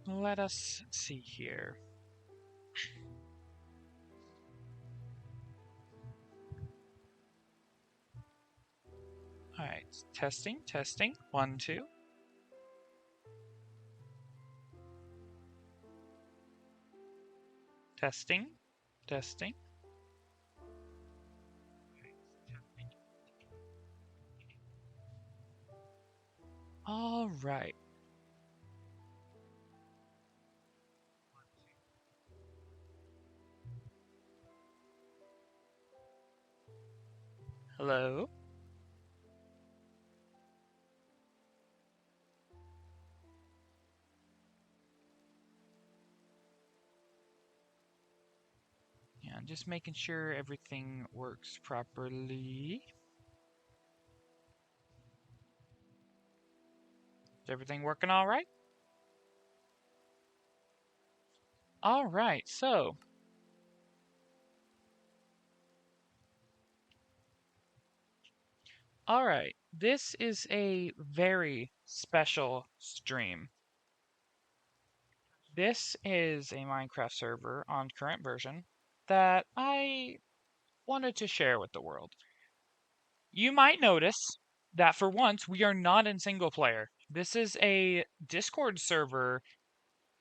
let us see here. Alright, testing, testing. 1, 2. Testing, testing. Alright. Hello? Yeah, I'm just making sure everything works properly. Is everything working all right? All right, so all right, this is a very special stream. This is a Minecraft server on current version that I wanted to share with the world. You might notice that for once we are not in single player. This is a Discord server,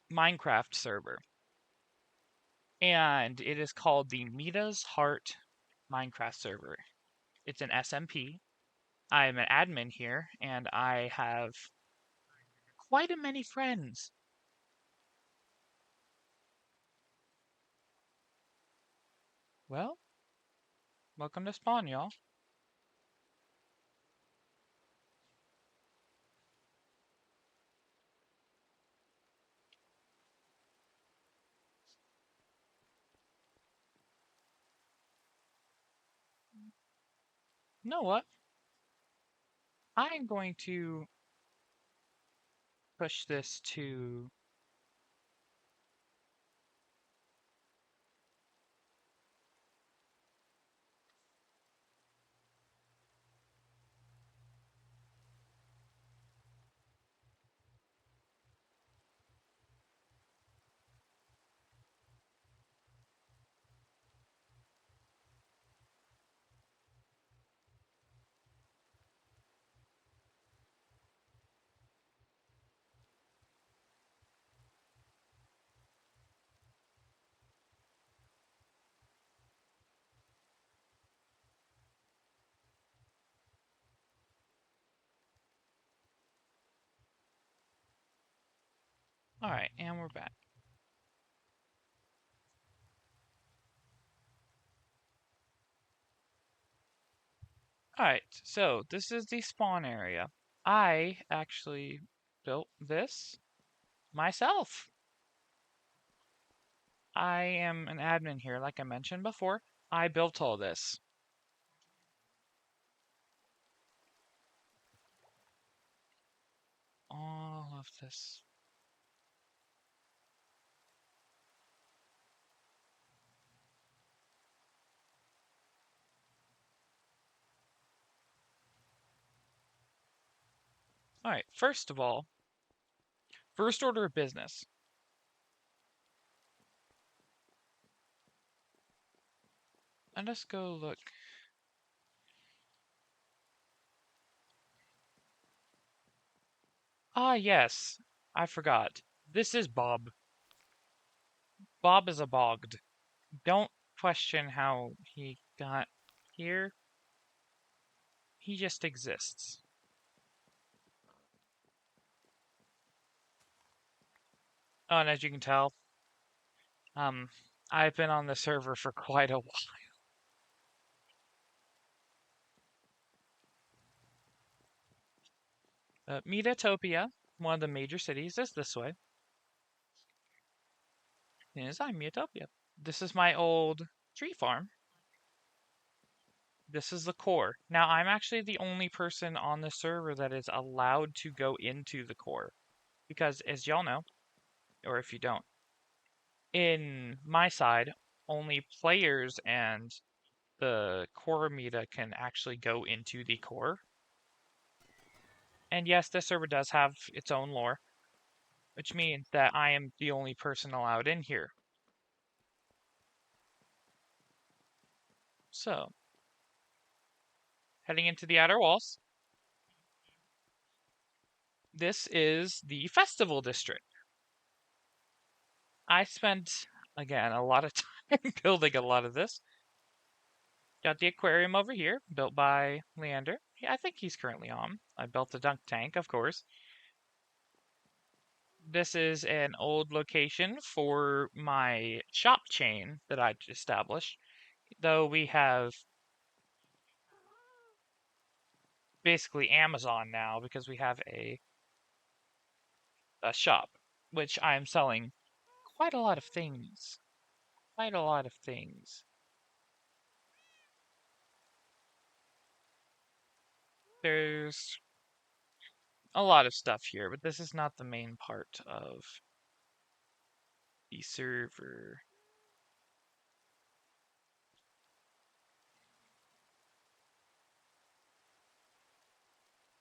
Minecraft server. And it is called the Mita's Heart Minecraft server. It's an SMP. I am an admin here, and I have quite a many friends. Well, welcome to spawn, y'all. You know what? I'm going to push this to... Alright, and we're back. Alright, so this is the spawn area. I actually built this myself. I am an admin here, like I mentioned before. I built all this. All of this. Alright, first of all, first order of business. Let us go look. Ah, yes. I forgot. This is Bob. Bob is a bogged. Don't question how he got here. He just exists. Oh, and as you can tell, I've been on the server for quite a while. Metatopia, one of the major cities, is this way. Yes, I'm Metatopia. This is my old tree farm. This is the core. Now, I'm actually the only person on the server that is allowed to go into the core. Because, as y'all know, or if you don't, in my side, only players and the core meta can actually go into the core. And yes, this server does have its own lore. which means that I am the only person allowed in here. So, heading into the outer walls, this is the festival district. I spent, again, a lot of time building a lot of this. Got the aquarium over here, built by Leander. Yeah, I think he's currently on. I built the dunk tank, of course. This is an old location for my shop chain that I established. Though we have basically Amazon now because we have a shop, which I'm selling quite a lot of things. Quite a lot of things. There's a lot of stuff here, but this is not the main part of the server.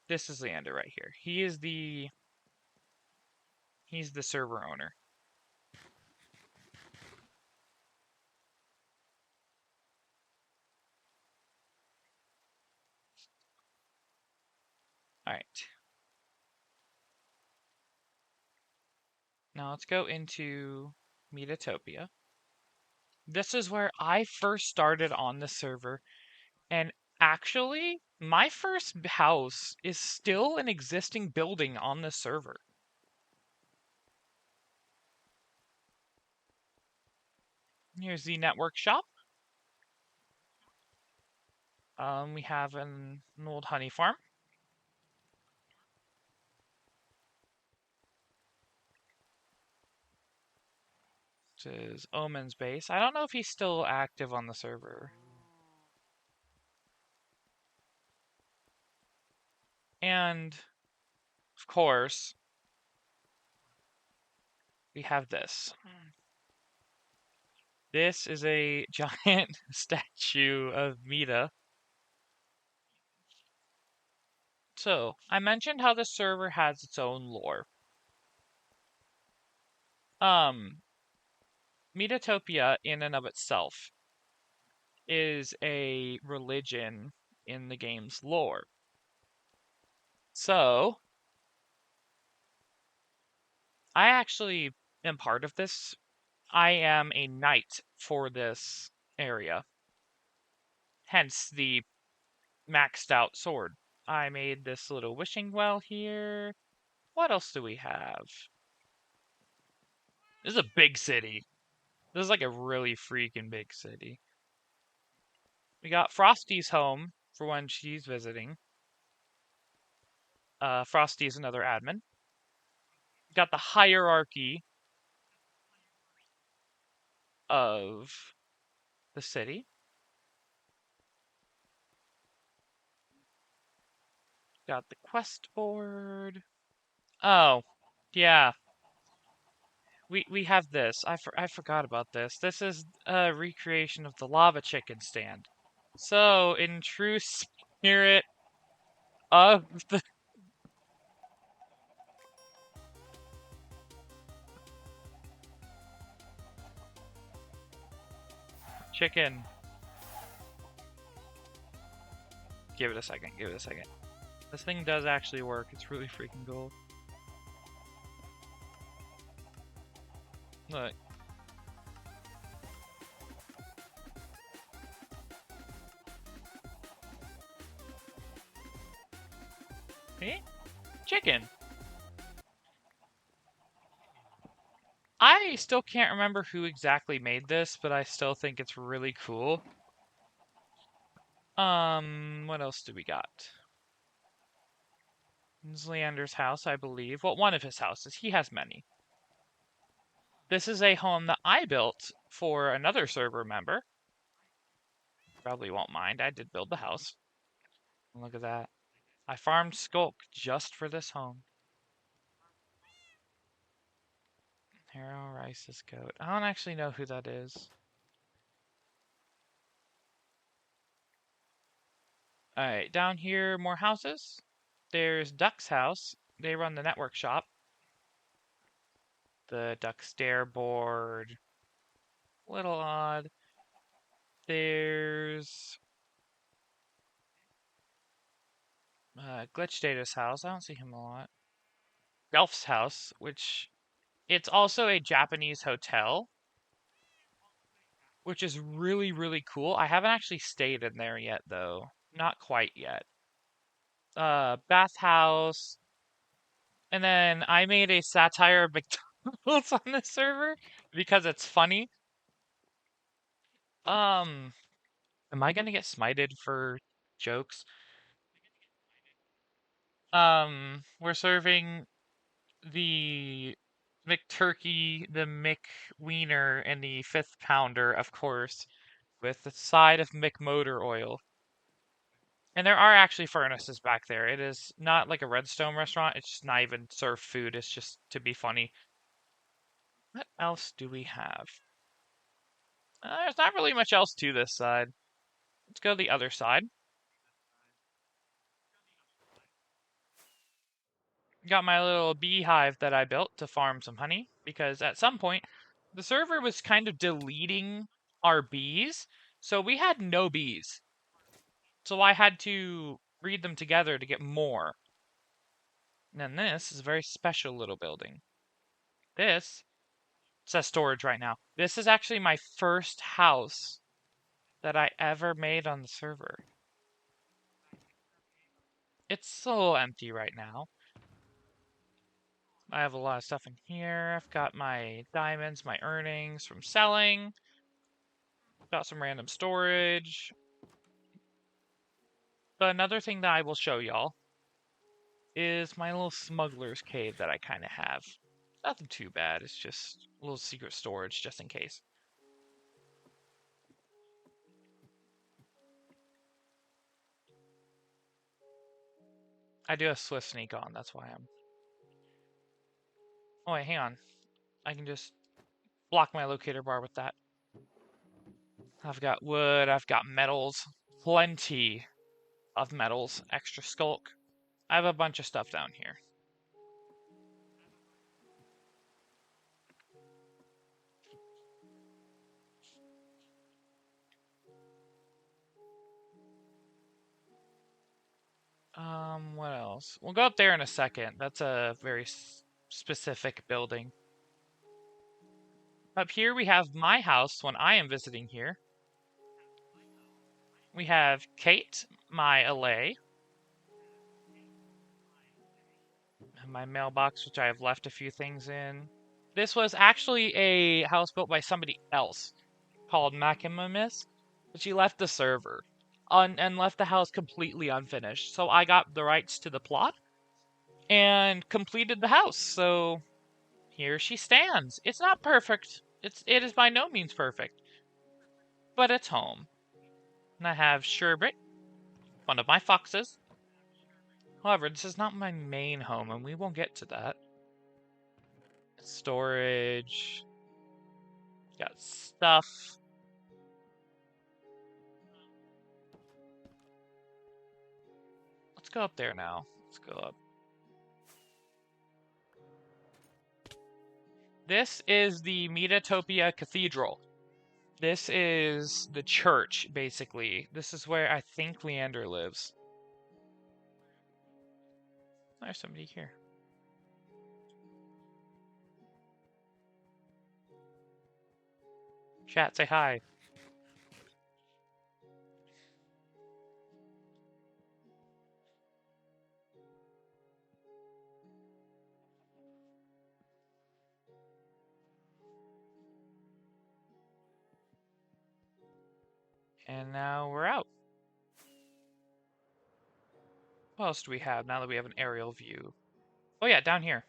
This is Leander right here. He's the server owner. All right. Now let's go into Metatopia. This is where I first started on the server, and actually, my first house is still an existing building on the server. Here's the network shop. We have an old honey farm. This is Omen's base. I don't know if he's still active on the server. And, of course, we have this. This is a giant statue of Mita. So, I mentioned how the server has its own lore. Metatopia in and of itself is a religion in the game's lore. So, I actually am part of this. I am a knight for this area. Hence the maxed out sword. I made this little wishing well here. What else do we have? This is a big city. This is like a really freaking big city. We got Frosty's home for when she's visiting. Frosty is another admin. Got the hierarchy of the city. Got the quest board. Oh, yeah. We have this. I forgot about this. This is a recreation of the lava chicken stand. So, in true spirit of the chicken. Give it a second. Give it a second. This thing does actually work. It's really freaking cool. Look. See? Chicken. I still can't remember who exactly made this, but I still think it's really cool. What else do we got? This is Leander's house, I believe. Well, one of his houses. He has many. This is a home that I built for another server member. Probably won't mind. I did build the house. Look at that. I farmed Skulk just for this home. Harrow Rice's goat. I don't actually know who that is. Alright, down here, more houses. There's Duck's house. They run the network shop. The duck stair board. Little odd. There's Glitch Data's house. I don't see him a lot. Ralph's house, which it's also a Japanese hotel, which is really, really cool. I haven't actually stayed in there yet, though. Not quite yet. Bathhouse. And then I made a satire of McDonald's on this server because it's funny. Am I gonna get smited for jokes? We're serving the McTurkey, the McWiener, and the fifth pounder, of course, with the side of McMotor oil. And there are actually furnaces back there. It is not like a Redstone restaurant. It's just not even served food. It's just to be funny. What else do we have? There's not really much else to this side. Let's go to the other side. Got my little beehive that I built to farm some honey, because at some point, the server was kind of deleting our bees, so we had no bees. So I had to breed them together to get more. And then this is a very special little building. This says storage right now. This is actually my first house that I ever made on the server. It's so empty right now. I have a lot of stuff in here. I've got my diamonds, my earnings from selling. Got some random storage. But another thing that I will show y'all is my little smuggler's cave that I kind of have. Nothing too bad. It's just a little secret storage just in case. I do have Swift Sneak on. That's why I'm... Oh, wait, hang on. I can just block my locator bar with that. I've got wood. I've got metals. Plenty of metals. Extra skulk. I have a bunch of stuff down here. What else? We'll go up there in a second. That's a very specific building. Up here we have my house when I am visiting here. We have Kate, my LA. My mailbox, which I have left a few things in. This was actually a house built by somebody else called Machimamis, but she left the server and left the house completely unfinished. So I got the rights to the plot and completed the house. So here she stands. It's not perfect. It is by no means perfect, but it's home. And I have Sherbet, one of my foxes. However, this is not my main home, and we won't get to that. Storage. Got stuff. Let's go up there now. Let's go up. This is the Metatopia Cathedral. This is the church, basically. This is where I think Leander lives. There's somebody here. Chat, say hi. And now we're out. What else do we have now that we have an aerial view? Oh yeah, down here.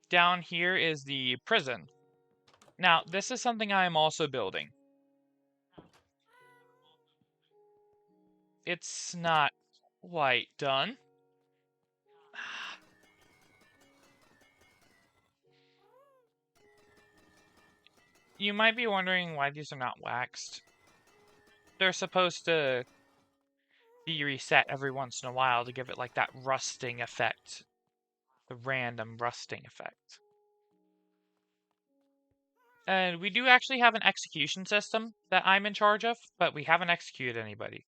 Down here is the prison. Now, this is something I am also building. It's not quite done. You might be wondering why these are not waxed. They're supposed to be reset every once in a while to give it like that rusting effect. The random rusting effect. And we do actually have an execution system that I'm in charge of, but we haven't executed anybody.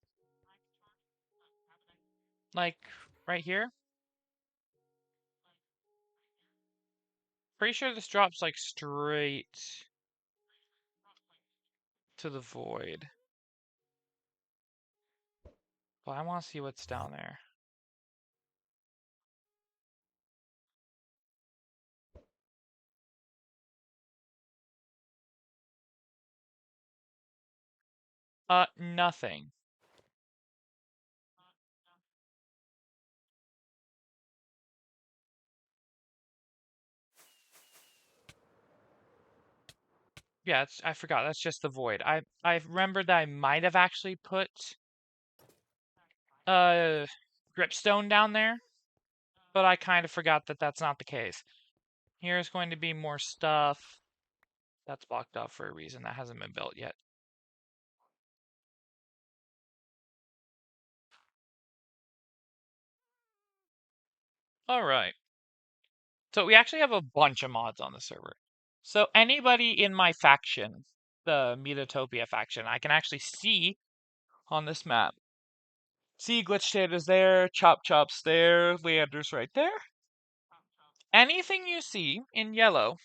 Like, right here? Pretty sure this drops like straight to the void. Well, I want to see what's down there. Nothing. Yeah, I forgot. That's just the void. I remember that I might have actually put uh gripstone down there, but I kind of forgot that that's not the case. Here's going to be more stuff that's blocked off for a reason that hasn't been built yet. All right. So we actually have a bunch of mods on the server. So anybody in my faction, the Metatopia faction, I can actually see on this map. See, Glitch is there, Chop Chop's there, Leander's right there. Anything you see in yellow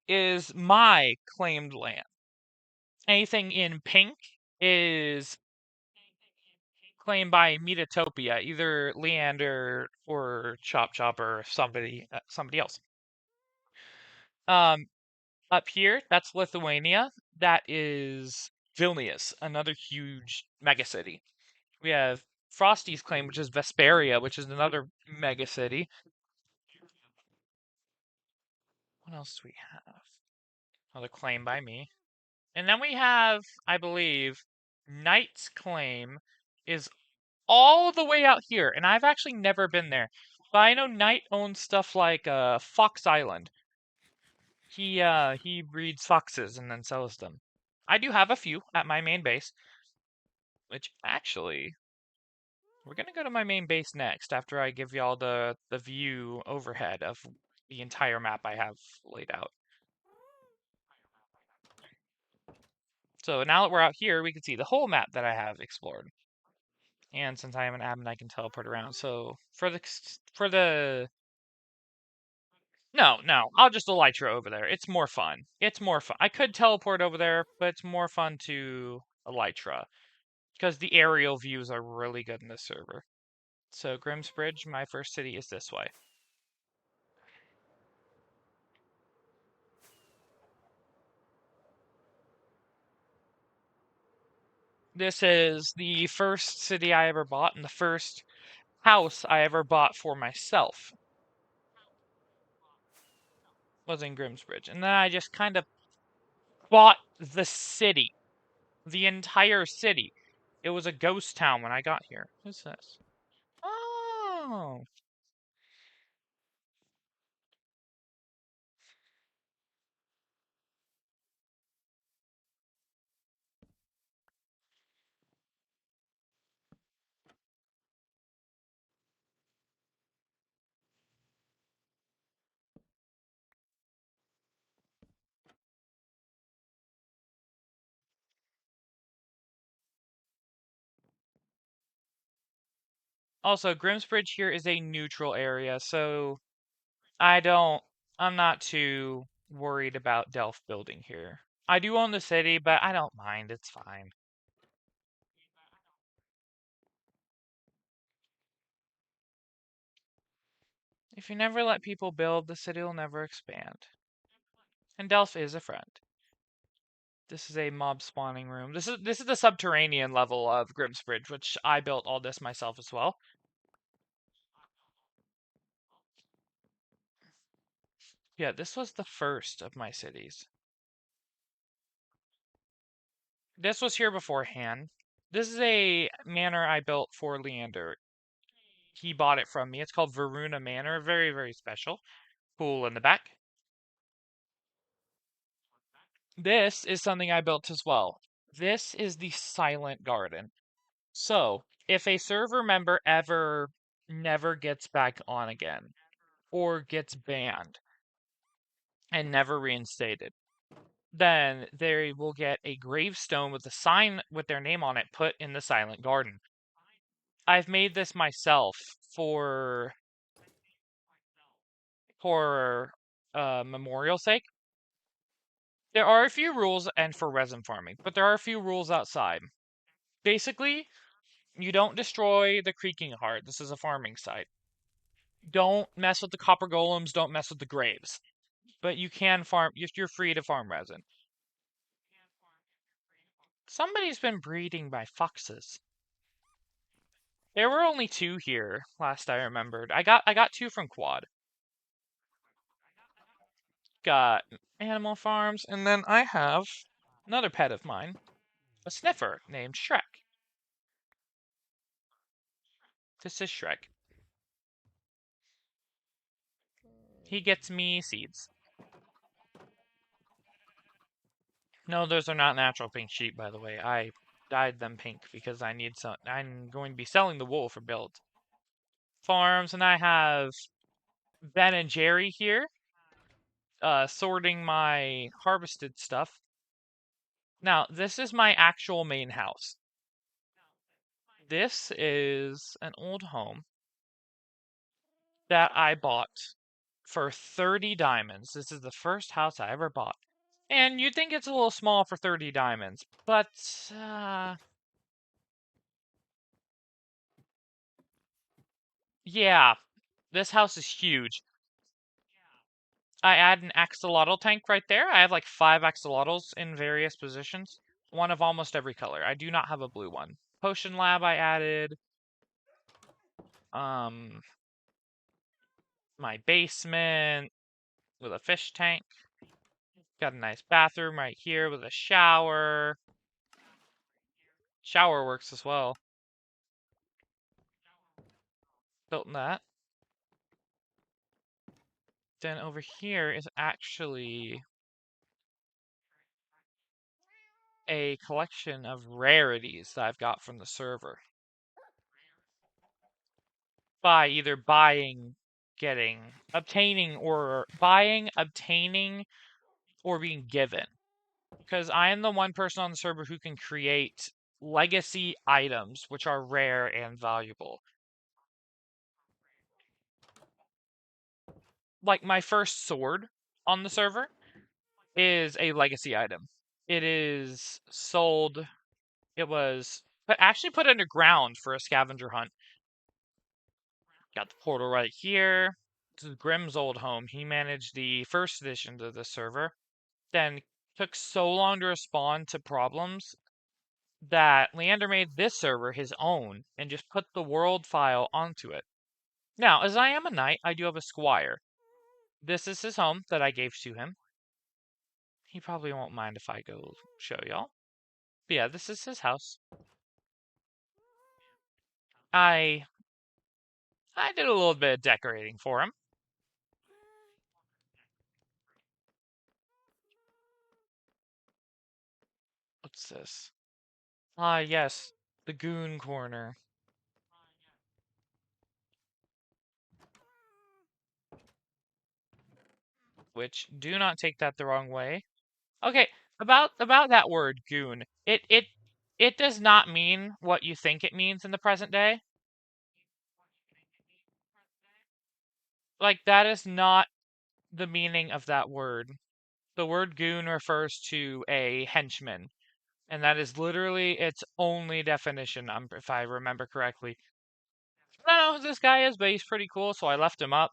is my claimed land. Anything in pink is claimed by Metatopia, either Leander or Chop Chop or somebody else. Up here, that's Lithuania. That is Vilnius, another huge megacity. We have Frosty's claim, which is Vesperia, which is another megacity. What else do we have? Another claim by me. And then we have, I believe, Knight's claim is all the way out here, and I've actually never been there. But I know Knight owns stuff like Fox Island. He breeds foxes and then sells them. I do have a few at my main base, which actually we're gonna go to my main base next after I give y'all the view overhead of the entire map I have laid out. So now that we're out here, we can see the whole map that I have explored. And since I am an admin, I can teleport around. So for the no, I'll just elytra over there. It's more fun. It's more fun. I could teleport over there, but it's more fun to elytra because the aerial views are really good in this server. So Grimsbridge, my first city, is this way. This is the first city I ever bought and the first house I ever bought for myself. Was in Grimsbridge. And then I just kind of bought the city. The entire city. It was a ghost town when I got here. Who's this? Oh. Also, Grimsbridge here is a neutral area, so I'm not too worried about Delph building here. I do own the city, but I don't mind. It's fine. If you never let people build, the city will never expand. And Delph is a friend. This is a mob spawning room. This is the subterranean level of Grimsbridge, which I built all this myself as well. Yeah, this was the first of my cities. This was here beforehand. This is a manor I built for Leander. He bought it from me. It's called Varuna Manor. Very, very special. Pool in the back. This is something I built as well. This is the Silent Garden. So, if a server member ever never gets back on again, or gets banned and never reinstated, then they will get a gravestone with a sign with their name on it put in the Silent Garden. I've made this myself for memorial sake. There are a few rules and for resin farming, but there are a few rules outside. Basically, you don't destroy the creaking heart. This is a farming site. Don't mess with the copper golems, don't mess with the graves. But you can farm, you're free to farm resin. Somebody's been breeding by foxes. There were only 2 here, last I remembered. I got 2 from Quad. Got animal farms, and then I have another pet of mine, a sniffer named Shrek. This is Shrek. He gets me seeds. No, those are not natural pink sheep, by the way. I dyed them pink because I need some. I'm going to be selling the wool for build farms, and I have Ben and Jerry here, sorting my harvested stuff. Now, this is my actual main house. This is an old home that I bought for 30 diamonds. This is the first house I ever bought. And you'd think it's a little small for 30 diamonds, but yeah, this house is huge. I add an axolotl tank right there. I have like 5 axolotls in various positions, one of almost every color. I do not have a blue one. Potion lab I added. Um, my basement with a fish tank. Got a nice bathroom right here with a shower. Shower works as well. Built that. Then over here is actually a collection of rarities that I've got from the server. By either buying, obtaining, or being given. Because I am the one person on the server who can create legacy items, which are rare and valuable. Like my first sword on the server is a legacy item. It is sold. It was actually put underground for a scavenger hunt. Got the portal right here. This is Grimm's old home. He managed the first edition to the server. Then took so long to respond to problems that Leander made this server his own and just put the world file onto it. Now, as I am a knight, I do have a squire. This is his home that I gave to him. He probably won't mind if I go show y'all. But yeah, this is his house. I did a little bit of decorating for him. What's this? Ah, yes, the goon corner. Which, do not take that the wrong way. Okay, about that word goon. It does not mean what you think it means in the present day. Like, that is not the meaning of that word. The word goon refers to a henchman, and that is literally its only definition, if I remember correctly. I don't know who this guy is, but he's pretty cool, so I left him up.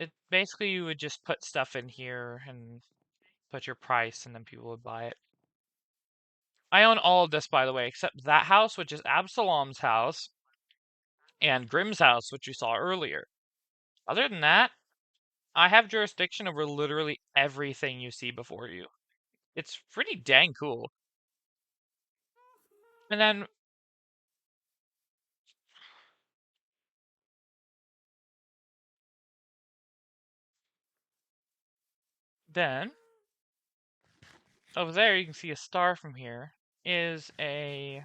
It basically, you would just put stuff in here and put your price, and then people would buy it. I own all of this, by the way, except that house, which is Absalom's house, and Grimm's house, which you saw earlier. Other than that, I have jurisdiction over literally everything you see before you. It's pretty dang cool. And then over there you can see a star from here. is a...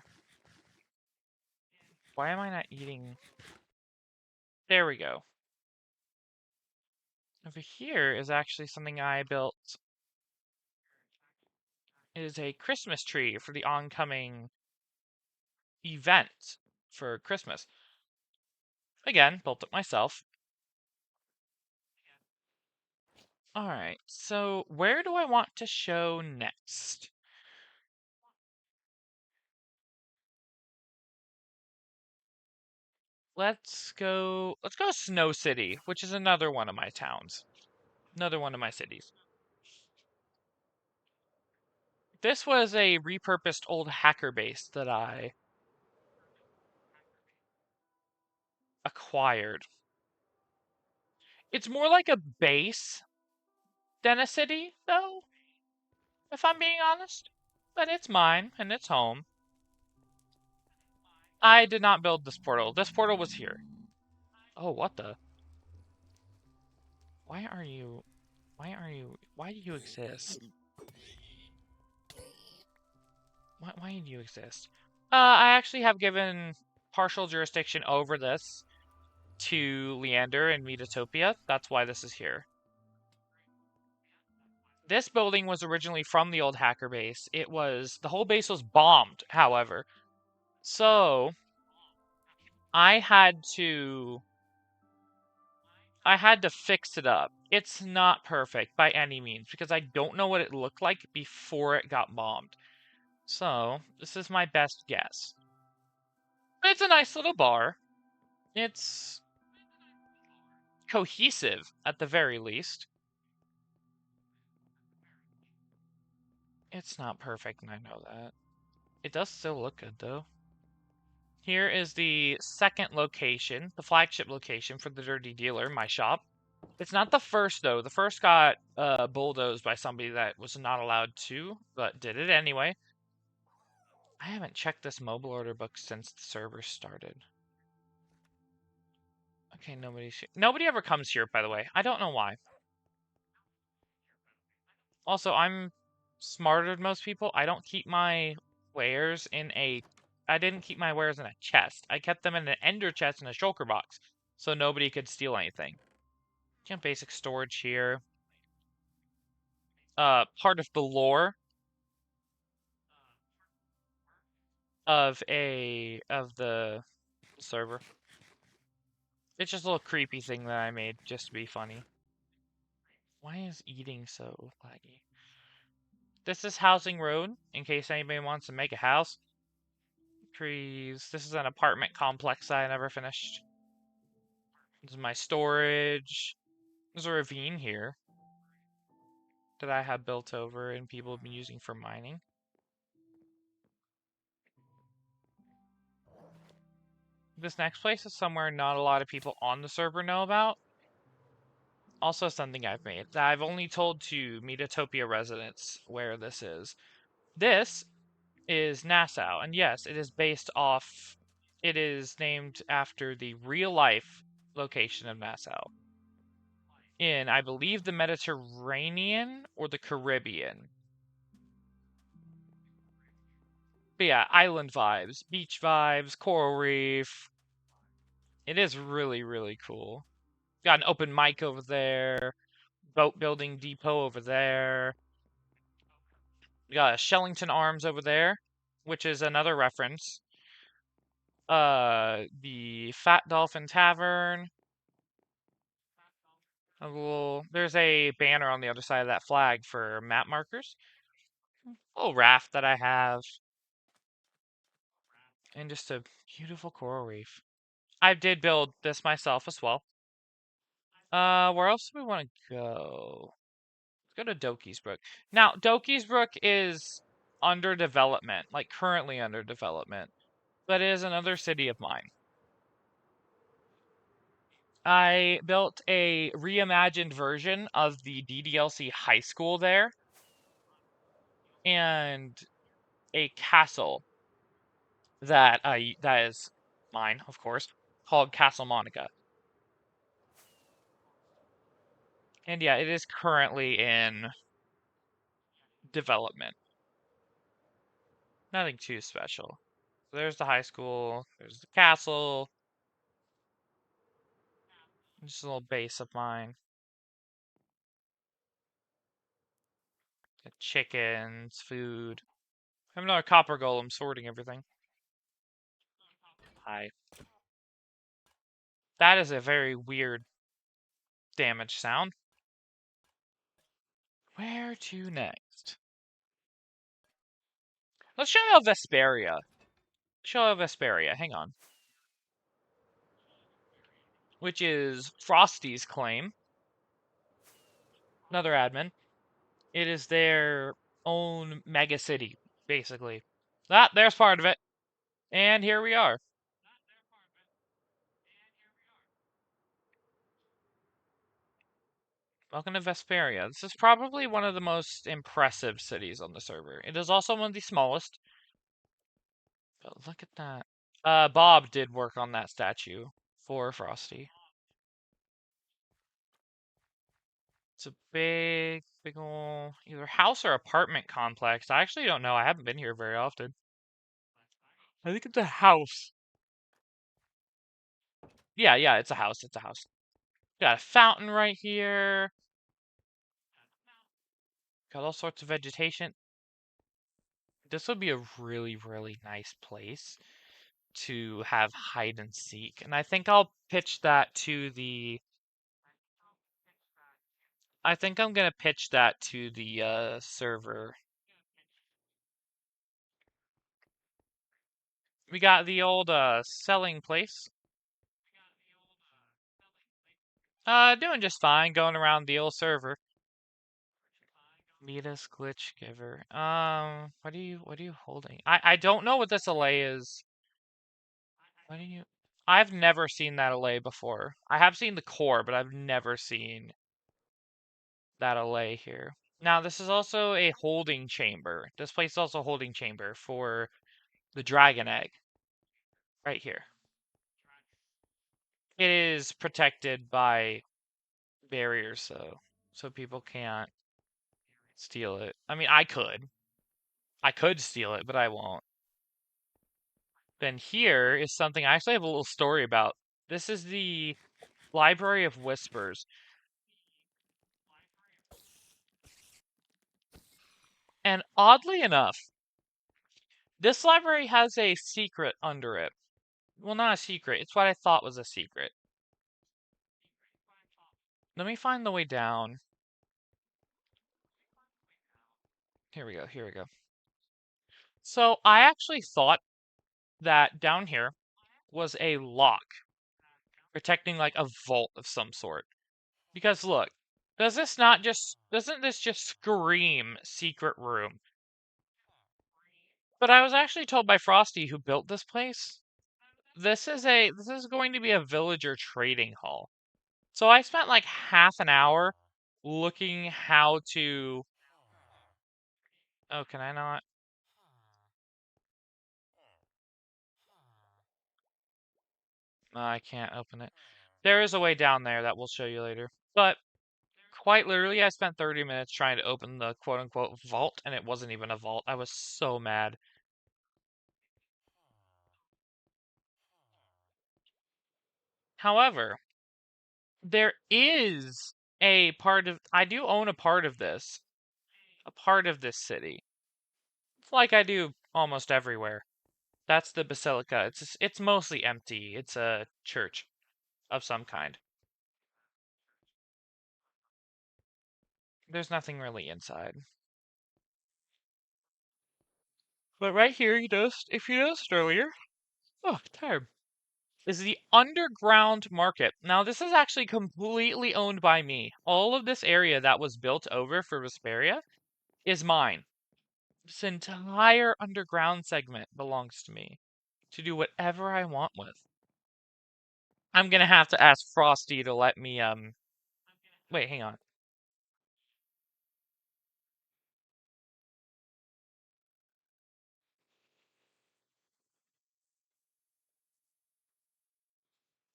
Why am I not eating? There we go. Over here is actually something I built. It is a Christmas tree for the oncoming event for Christmas. Again, built it myself. Alright, so where do I want to show next? Let's go Snow City, which is another one of my towns. Another one of my cities. This was a repurposed old hacker base that I acquired. It's more like a base than a city, though, if I'm being honest. But it's mine, and it's home. I did not build this portal. This portal was here. Oh, what the? Why are you... Why do you exist? Why do you exist? I actually have given partial jurisdiction over this to Leander and Metatopia. That's why this is here. This building was originally from the old hacker base. The whole base was bombed, however. So, I had to fix it up. It's not perfect by any means because I don't know what it looked like before it got bombed. So, this is my best guess. But it's a nice little bar. It's cohesive at the very least. It's not perfect, and I know that. It does still look good, though. Here is the second location, the flagship location for the Dirty Dealer, my shop. It's not the first, though. The first got bulldozed by somebody that was not allowed to, but did it anyway. I haven't checked this mobile order book since the server started. Okay, nobody ever comes here, by the way. I don't know why. Also, I'm smarter than most people. I don't keep my wares in a... I didn't keep my wares in a chest. I kept them in an ender chest in a shulker box, so nobody could steal anything. Basic storage here. Part of the lore of the server. It's just a little creepy thing that I made just to be funny. Why is eating so laggy? This is Housing Road, in case anybody wants to make a house. Trees. This is an apartment complex that I never finished. This is my storage. There's a ravine here that I have built over and people have been using for mining. This next place is somewhere not a lot of people on the server know about. Also something I've made that I've only told to Metatopia residents where this is. This is Nassau, and yes, it is named after the real life location of Nassau. In, I believe, the Mediterranean or the Caribbean. But yeah, island vibes, beach vibes, coral reef. It is really, really cool. Got an open mic over there, boat building depot over there. We got a Shellington Arms over there, which is another reference. The Fat Dolphin Tavern. There's a banner on the other side of that flag for map markers. A little raft that I have. And just a beautiful coral reef. I did build this myself as well. Where else do we want to go? Let's go to Doki's Brook. Now, Doki's Brook is under development, like currently under development, but it is another city of mine. I built a reimagined version of the DDLC high school there and a castle that is mine, of course, called Castle Monica. And yeah, it is currently in development. Nothing too special. So there's the high school, there's the castle, just a little base of mine. Got chickens, food. I have another copper golem sorting everything. Hi. That is a very weird damage sound. Where to next? Let's show you Vesperia. Show you Vesperia, hang on. Which is Frosty's claim. Another admin. It is their own mega city, basically. There's part of it. And here we are. Welcome to Vesperia. This is probably one of the most impressive cities on the server. It is also one of the smallest. But look at that. Bob did work on that statue for Frosty. It's a big ol' either house or apartment complex. I actually don't know. I haven't been here very often. I think it's a house. Yeah, it's a house. It's a house. Got a fountain right here. Got all sorts of vegetation. This would be a really nice place to have hide and seek. And I think I'll pitch that to the I think I'm gonna pitch that to the server. We got the old selling place. Doing just fine going around the old server. Mita's glitch giver. What are you holding? I don't know what this allay is. What are you I've never seen that allay before. I have seen the core, but I've never seen that allay here. Now, this is also a holding chamber. This place is also a holding chamber for the dragon egg. Right here. It is protected by barriers, though, so people can't steal it. I mean, I could. I could steal it, but I won't. Then here is something I actually have a little story about. This is the Library of Whispers. And oddly enough, this library has a secret under it. Well, not a secret. It's what I thought was a secret. Let me find the way down. Here we go. Here we go. So I actually thought that down here was a lock protecting like a vault of some sort. Because look, doesn't this just scream secret room? But I was actually told by Frosty, who built this place, this is going to be a villager trading hall. So I spent like half an hour looking how to. Oh, can I not? No, I can't open it. There is a way down there that we'll show you later. But quite literally, I spent 30 minutes trying to open the quote-unquote vault, and it wasn't even a vault. I was so mad. However, there is a part of I do own a part of this city. It's like I do almost everywhere. That's the basilica. It's mostly empty. It's a church of some kind. There's nothing really inside. But right here, if you noticed earlier, oh, tired, is the underground market. Now, this is actually completely owned by me. All of this area that was built over for Vesperia is mine. This entire underground segment belongs to me to do whatever I want with. I'm gonna have to ask Frosty to let me, wait, hang on.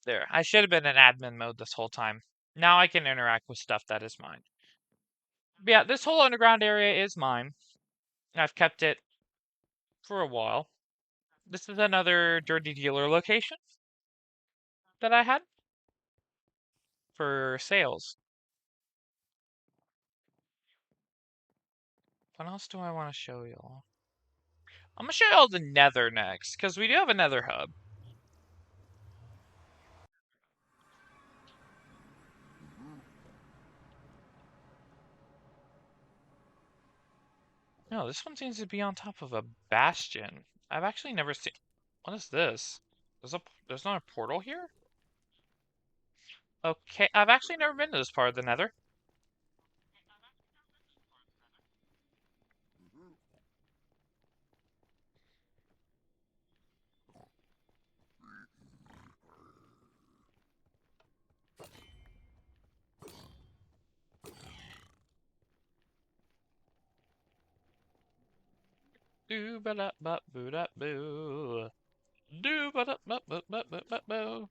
There, I should have been in admin mode this whole time. Now I can interact with stuff that is mine. But yeah, this whole underground area is mine. I've kept it for a while. This is another dirty dealer location that I had for sales. What else do I want to show y'all? I'm gonna show y'all the Nether next, because we do have a Nether hub. No, this one seems to be on top of a bastion. I've actually never seen. What is this? There's not a portal here? Okay, I've actually never been to this part of the Nether. Do ba da ba boo da boo. Do ba da ba ba ba ba ba boo.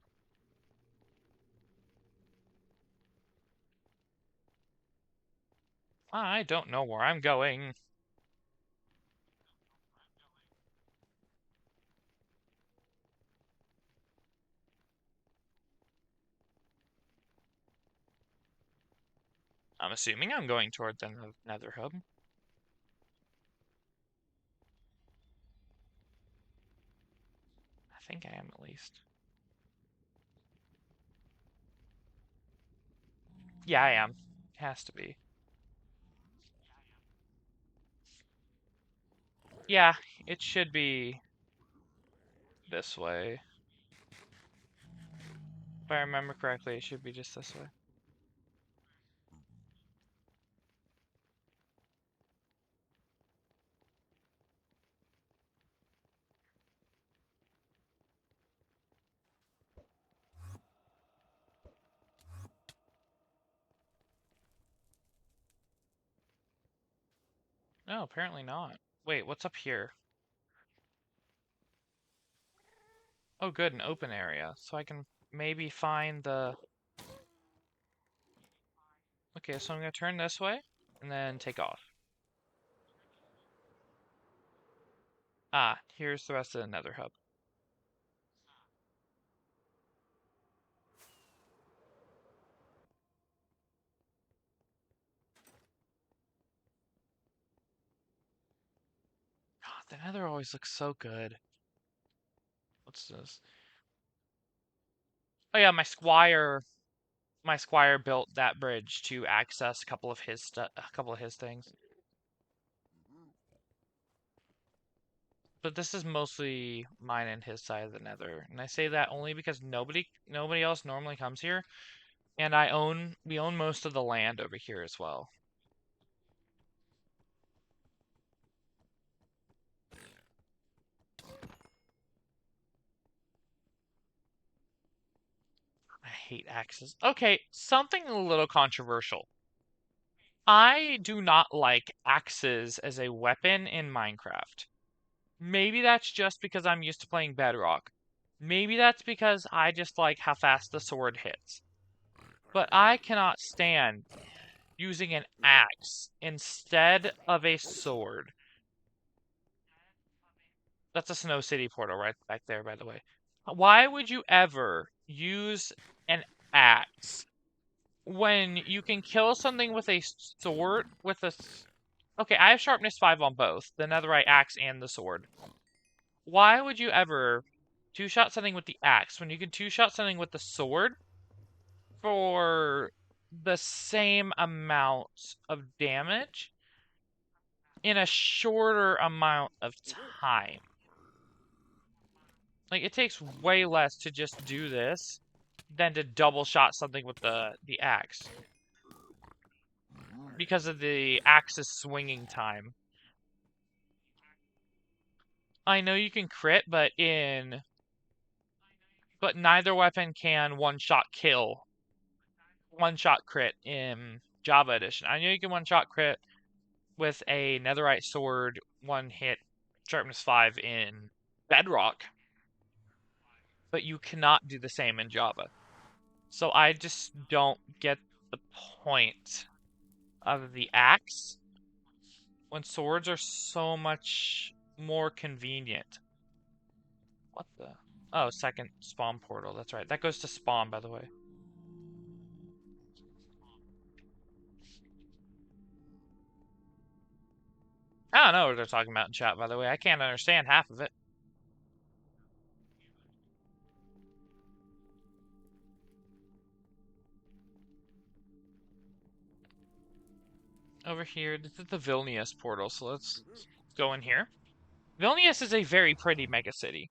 I don't know where I'm going. I'm assuming I'm going toward the Nether hub. I think I am at least. Yeah, I am. Has to be. Yeah, it should be this way. If I remember correctly, it should be just this way. No, apparently not. Wait, what's up here? Oh, good, an open area. So I can maybe find the... Okay, so I'm gonna turn this way and then take off. Ah, here's the rest of the Nether hub. God, the Nether always looks so good. What's this? Oh yeah, my squire built that bridge to access a couple of his things. But this is mostly mine and his side of the Nether. And I say that only because nobody else normally comes here. And we own most of the land over here as well. I hate axes. Okay, something a little controversial. I do not like axes as a weapon in Minecraft. Maybe that's just because I'm used to playing Bedrock. Maybe that's because I just like how fast the sword hits. But I cannot stand using an axe instead of a sword. That's a Snow City portal right back there, by the way. Why would you ever use an axe when you can kill something with a sword with a... Okay, I have sharpness 5 on both, the netherite axe and the sword. Why would you ever two-shot something with the axe when you can two-shot something with the sword for the same amount of damage in a shorter amount of time? Like, it takes way less to just do this than to double shot something with the axe. Because of the axe's swinging time. I know you can crit, but neither weapon can one-shot kill. One-shot crit in Java Edition. I know you can one-shot crit with a netherite sword, one hit, sharpness 5 in Bedrock. But you cannot do the same in Java. So I just don't get the point of the axe when swords are so much more convenient. What the? Oh, second spawn portal. That's right. That goes to spawn, by the way. I don't know what they're talking about in chat, by the way. I can't understand half of it. Over here, this is the Vilnius portal, so let's go in here. Vilnius is a very pretty megacity.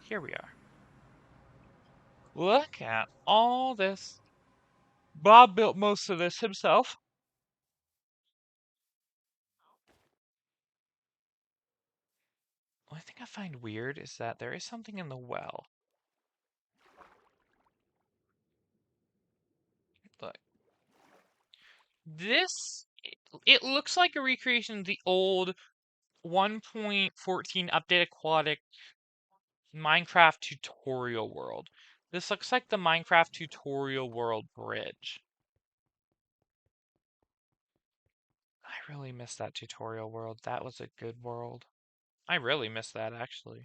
Here we are. Look at all this. Bob built most of this himself. One thing I find weird is that there is something in the well. Look. This, it looks like a recreation of the old 1.14 update aquatic Minecraft tutorial world. This looks like the Minecraft tutorial world bridge. I really miss that tutorial world. That was a good world. I really miss that, actually.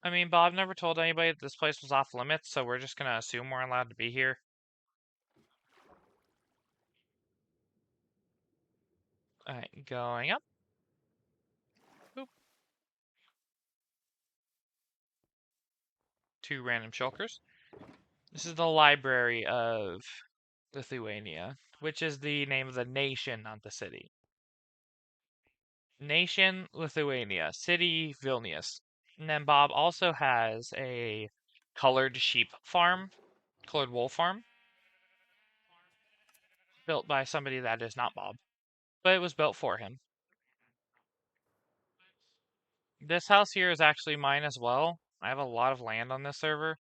I mean, Bob never told anybody that this place was off limits, so we're just gonna assume we're allowed to be here. Alright, going up. Boop. 2 random shulkers. This is the Library of Lithuania, which is the name of the nation, not the city. Nation, Lithuania. City, Vilnius. And then Bob also has a colored sheep farm, colored wool farm, built by somebody that is not Bob, but it was built for him. This house here is actually mine as well. I have a lot of land on this server.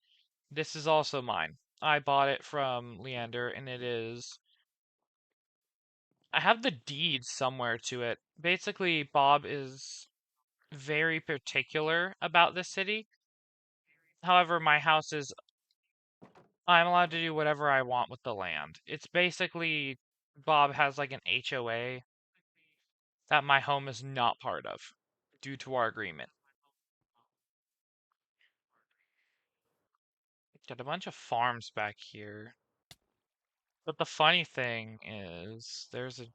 This is also mine. I bought it from Leander, and it is... I have the deed somewhere to it. Basically, Bob is very particular about this city. However, my house is... I'm allowed to do whatever I want with the land. It's basically... Bob has like an HOA that my home is not part of, due to our agreement. Got a bunch of farms back here. But the funny thing is, there's a...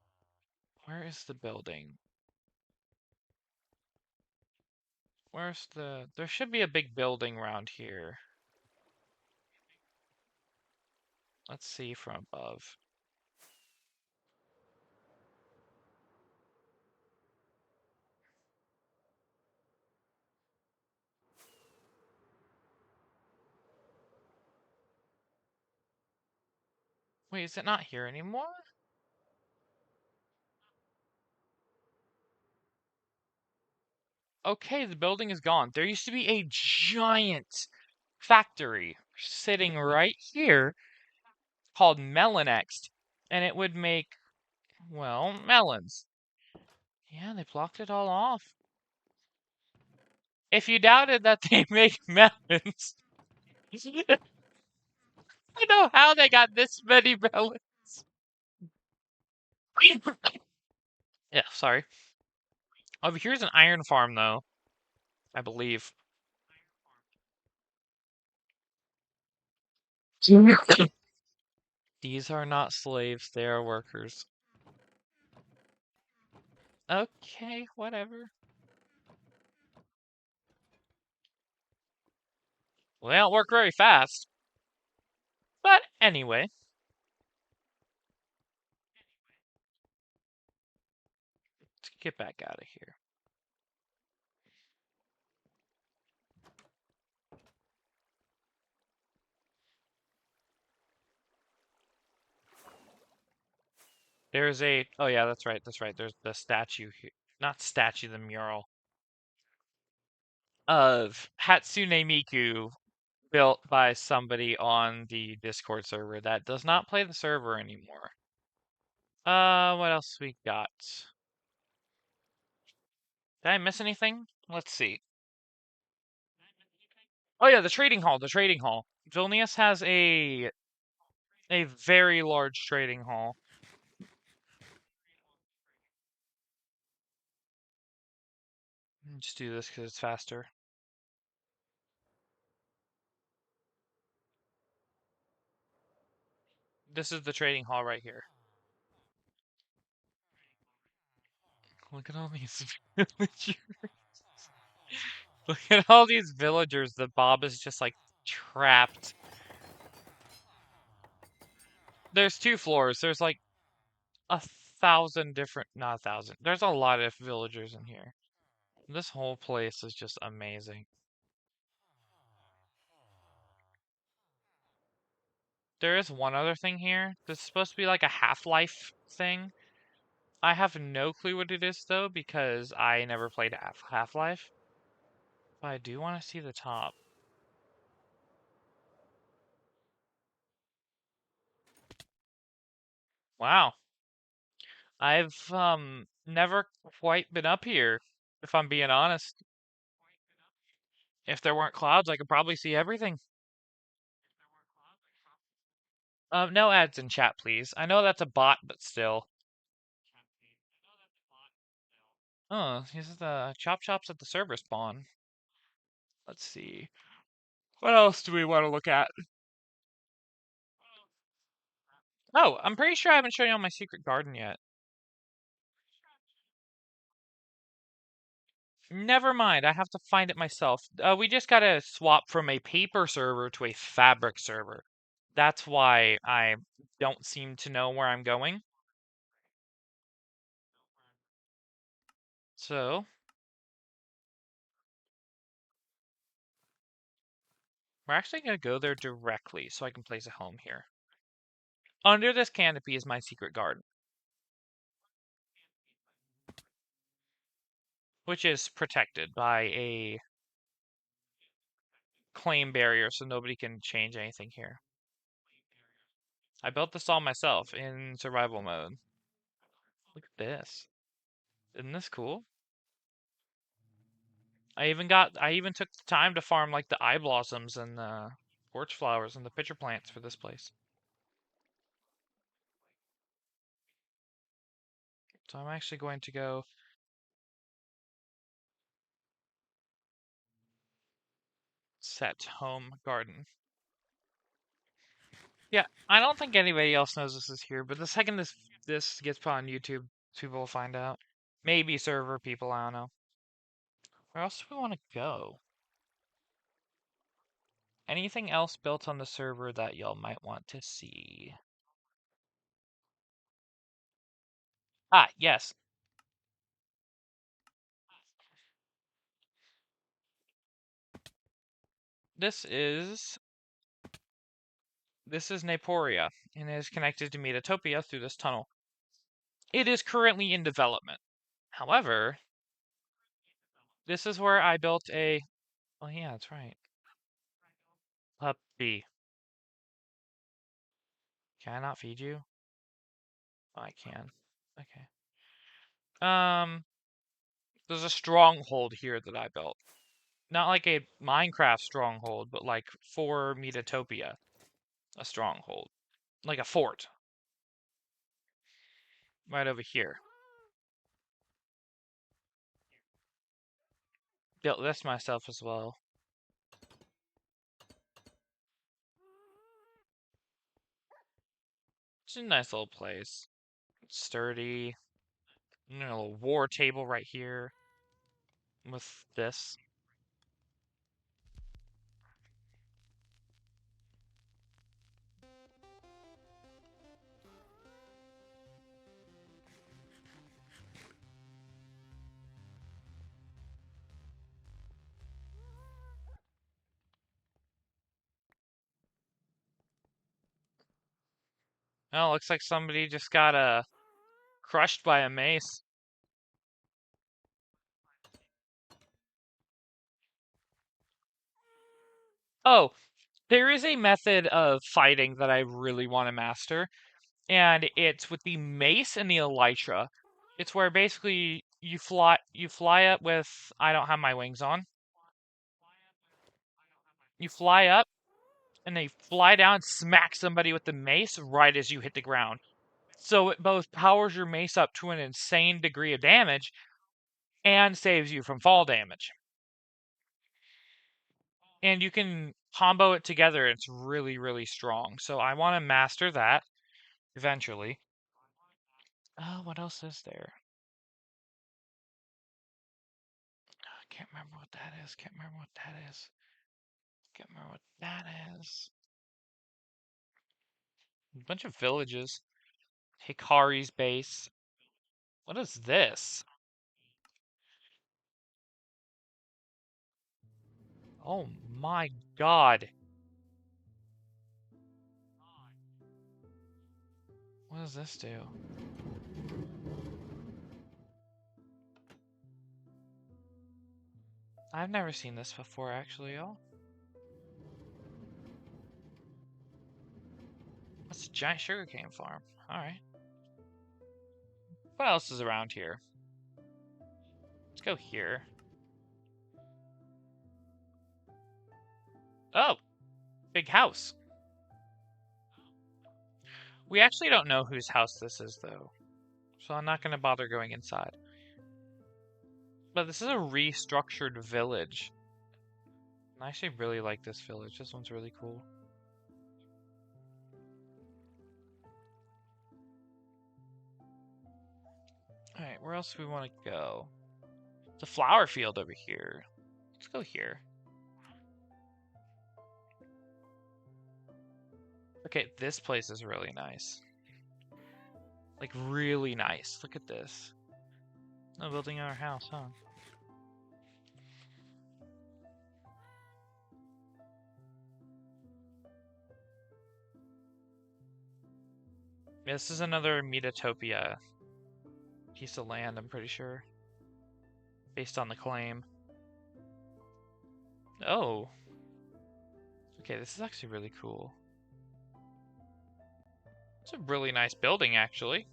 Where is the building? Where's the... There should be a big building around here. Let's see from above. Wait, is it not here anymore? Okay, the building is gone. There used to be a giant factory sitting right here called Melanext, and it would make, well, melons. Yeah, they blocked it all off. If you doubted that they make melons, I know how they got this many melons. Yeah, sorry. Over here's an iron farm, though, I believe. These are not slaves, they are workers. Okay, whatever. Well, they don't work very fast. But anyway. Let's get back out of here. There's a... Oh yeah, that's right, that's right. There's the statue here. Not statue, the mural. Of Hatsune Miku, built by somebody on the Discord server that does not play the server anymore. What else we got? Did I miss anything? Let's see. Oh yeah, the trading hall, the trading hall. Vilnius has a very large trading hall. Just do this because it's faster. This is the trading hall right here. Look at all these villagers. Look at all these villagers that Bob is just like trapped. There's 2 floors. There's like 1,000 different, not 1,000. There's a lot of villagers in here. This whole place is just amazing. There is one other thing here. This is supposed to be like a Half-Life thing. I have no clue what it is though because I never played Half-Life. But I do want to see the top. Wow. I've never quite been up here, if I'm being honest. If there weren't clouds, I could probably see everything. No ads in chat, please. I know that's a bot, but still. Oh, this is the chop chops at the server spawn. Let's see. What else do we want to look at? Oh, I'm pretty sure I haven't shown you my secret garden yet. Never mind, I have to find it myself. We just gotta swap from a paper server to a fabric server. That's why I don't seem to know where I'm going. So, we're actually gonna go there directly so I can place a home here. Under this canopy is my secret garden, which is protected by a claim barrier so nobody can change anything here. I built this all myself in survival mode. Look at this. Isn't this cool? I even took the time to farm like the eye blossoms and the porch flowers and the pitcher plants for this place. So I'm actually going to go set home garden. Yeah, I don't think anybody else knows this is here, but the second this gets put on YouTube, people will find out. Maybe server people, I don't know. Where else do we want to go? Anything else built on the server that y'all might want to see? Ah, yes. This is Naporia, and it is connected to Metatopia through this tunnel. It is currently in development. However, this is where I built a... Oh yeah, that's right. Puppy. Can I not feed you? Oh, I can. Okay. There's a stronghold here that I built. Not like a Minecraft stronghold, but like for Metatopia. A stronghold. Like a fort. Right over here. Built this myself as well. It's a nice little place. It's sturdy. You know, a little war table right here. With this. Oh, looks like somebody just got crushed by a mace. Oh, there is a method of fighting that I really want to master, and it's with the mace and the elytra. It's where basically you fly up with I don't have my wings on. You fly up and they fly down, smack somebody with the mace right as you hit the ground. So it both powers your mace up to an insane degree of damage, and saves you from fall damage. And you can combo it together. It's really, really strong. So I want to master that eventually. Oh, what else is there? I can't remember what that is. Can't remember what that is. Can't remember what that is. A bunch of villages. Hikari's base. What is this? Oh my god. What does this do? I've never seen this before, actually, y'all. That's a giant sugarcane farm. Alright. What else is around here? Let's go here. Oh! Big house. We actually don't know whose house this is, though. So I'm not going to bother going inside. But this is a restructured village. I actually really like this village. This one's really cool. Alright, where else do we want to go? It's a flower field over here. Let's go here. Okay, this place is really nice. Like, really nice. Look at this. No, building our house, huh? This is another Metatopia piece of land, I'm pretty sure. Based on the claim. Oh. Okay, this is actually really cool. It's a really nice building, actually.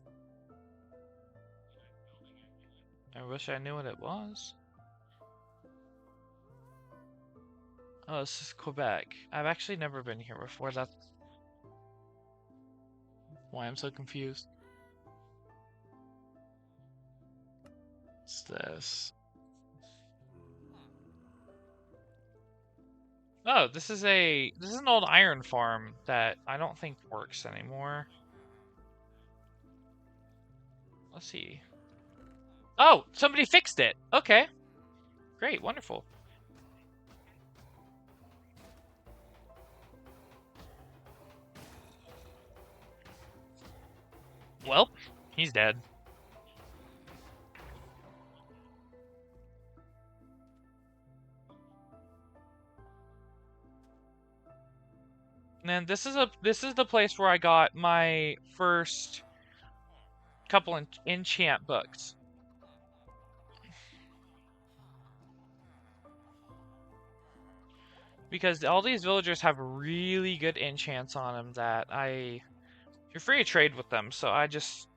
I wish I knew what it was. Oh, this is Quebec. I've actually never been here before. That's why I'm so confused. What's this? Oh, this is an old iron farm that I don't think works anymore. Let's see. Oh, somebody fixed it. Okay. Great, wonderful. Well, he's dead. And this is the place where I got my first couple enchant books. Because all these villagers have really good enchants on them that you're free to trade with them. So it's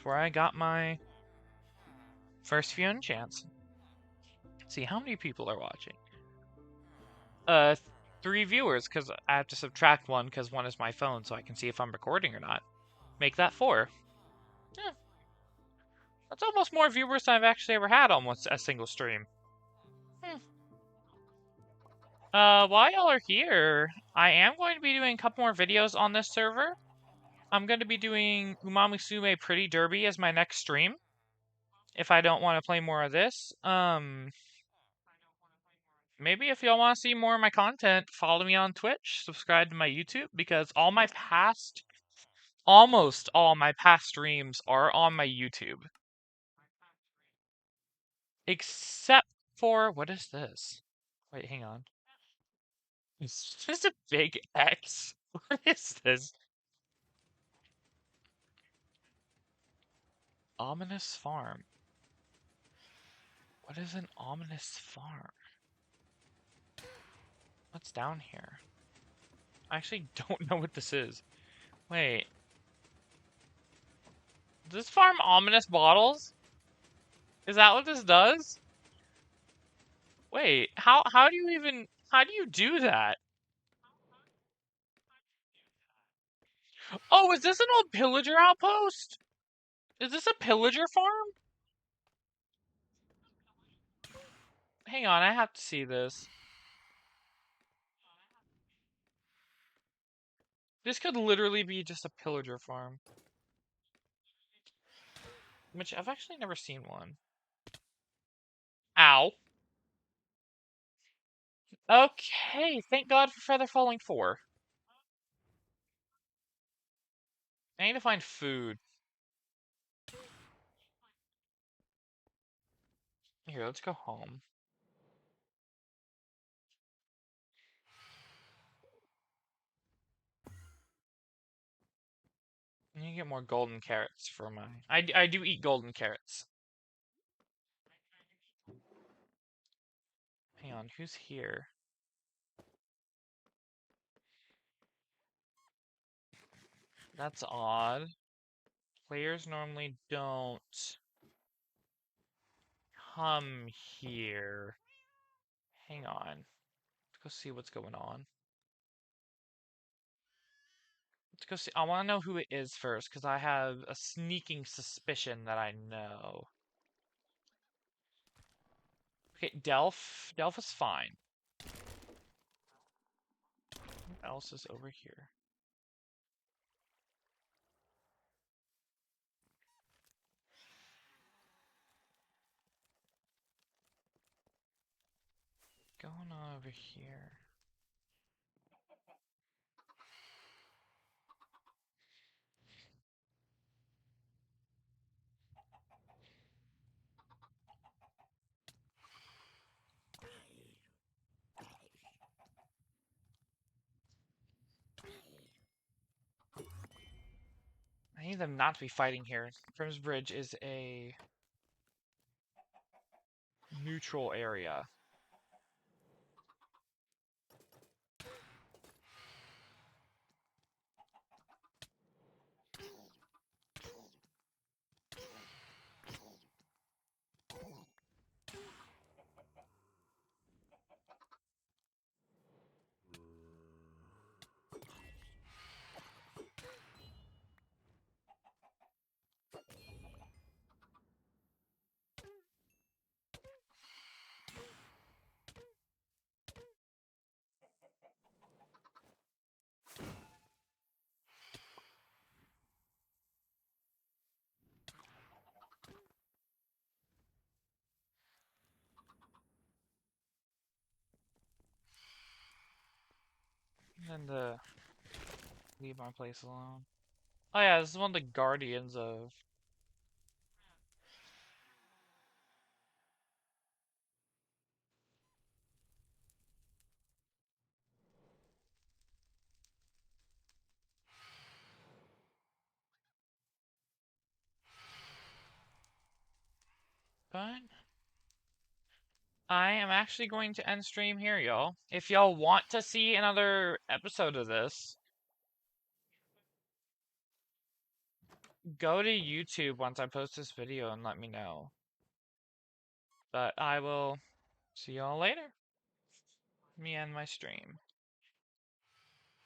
where I got my first few enchants. Let's see how many people are watching. 3 viewers, because I have to subtract one because one is my phone, so I can see if I'm recording or not. Make that 4. Yeah. That's almost more viewers than I've actually ever had on a single stream. While y'all are here, I am going to be doing a couple more videos on this server. I'm going to be doing Umamisume Pretty Derby as my next stream. If I don't want to play more of this. Maybe if y'all want to see more of my content, follow me on Twitch, subscribe to my YouTube, because almost all my past streams are on my YouTube. Except for, what is this? Wait, hang on. Is this a big X? What is this? Ominous farm. What is an ominous farm? What's down here? I actually don't know what this is. Wait. Does this farm ominous bottles? Is that what this does? Wait, how do you do that? Oh, is this an old pillager outpost? Is this a pillager farm? Hang on, I have to see this. This could literally be just a pillager farm. Which I've actually never seen one. Ow. Okay, thank God for Feather Falling 4. I need to find food. Here, let's go home. I need to get more golden carrots for my... I do eat golden carrots. Hang on, who's here? That's odd. Players normally don't come here. Hang on. Let's go see what's going on. Let's go see. I want to know who it is first, because I have a sneaking suspicion that I know. Okay, Delph. Delph is fine. Who else is over here? Going on over here? I need them not to be fighting here. Prim's Bridge is a neutral area. And leave my place alone. Oh yeah, this is one of the guardians of... But I am actually going to end stream here, y'all. If y'all want to see another episode of this, go to YouTube once I post this video and let me know. But I will see y'all later. Me and my stream.